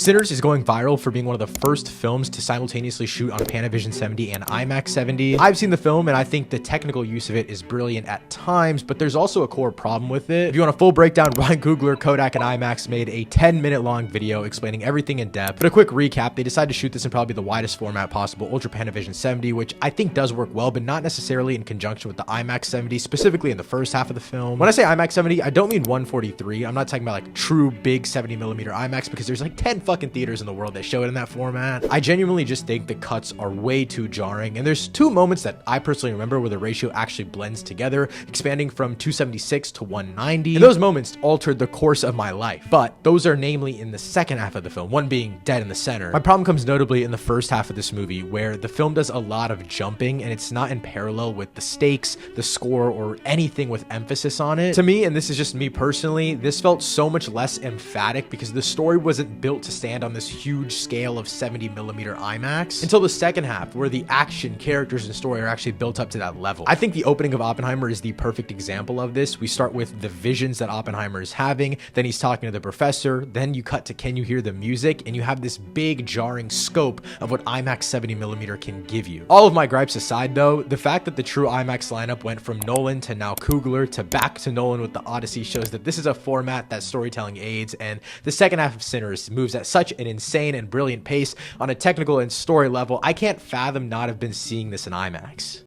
Sinners is going viral for being one of the first films to simultaneously shoot on Panavision 70 and IMAX 70. I've seen the film and I think the technical use of it is brilliant at times, but there's also a core problem with it. If you want a full breakdown, Ryan Coogler, Kodak, and IMAX made a 10-minute long video explaining everything in depth. But a quick recap, they decided to shoot this in probably the widest format possible, Ultra Panavision 70, which I think does work well, but not necessarily in conjunction with the IMAX 70, specifically in the first half of the film. When I say IMAX 70, I don't mean 143. I'm not talking about like true big 70mm IMAX, because there's like 10 fucking theaters in the world that show it in that format. I genuinely just think the cuts are way too jarring, and there's two moments that I personally remember where the ratio actually blends together, expanding from 276 to 190, and those moments altered the course of my life. But those are namely in the second half of the film, one being dead in the center. My problem comes notably in the first half of this movie, where the film does a lot of jumping and it's not in parallel with the stakes, the score, or anything with emphasis on it. To me, and this is just me personally, this felt so much less emphatic because the story wasn't built to stand on this huge scale of 70mm IMAX until the second half, where the action, characters, and story are actually built up to that level. I think the opening of Oppenheimer is the perfect example of this. We start with the visions that Oppenheimer is having, then he's talking to the professor, then you cut to Can You Hear the Music, and you have this big jarring scope of what IMAX 70mm can give you. All of my gripes aside though, the fact that the true IMAX lineup went from Nolan to now Coogler to back to Nolan with the Odyssey shows that this is a format that storytelling aids, and the second half of Sinners moves at such an insane and brilliant pace on a technical and story level. I can't fathom not have been seeing this in IMAX.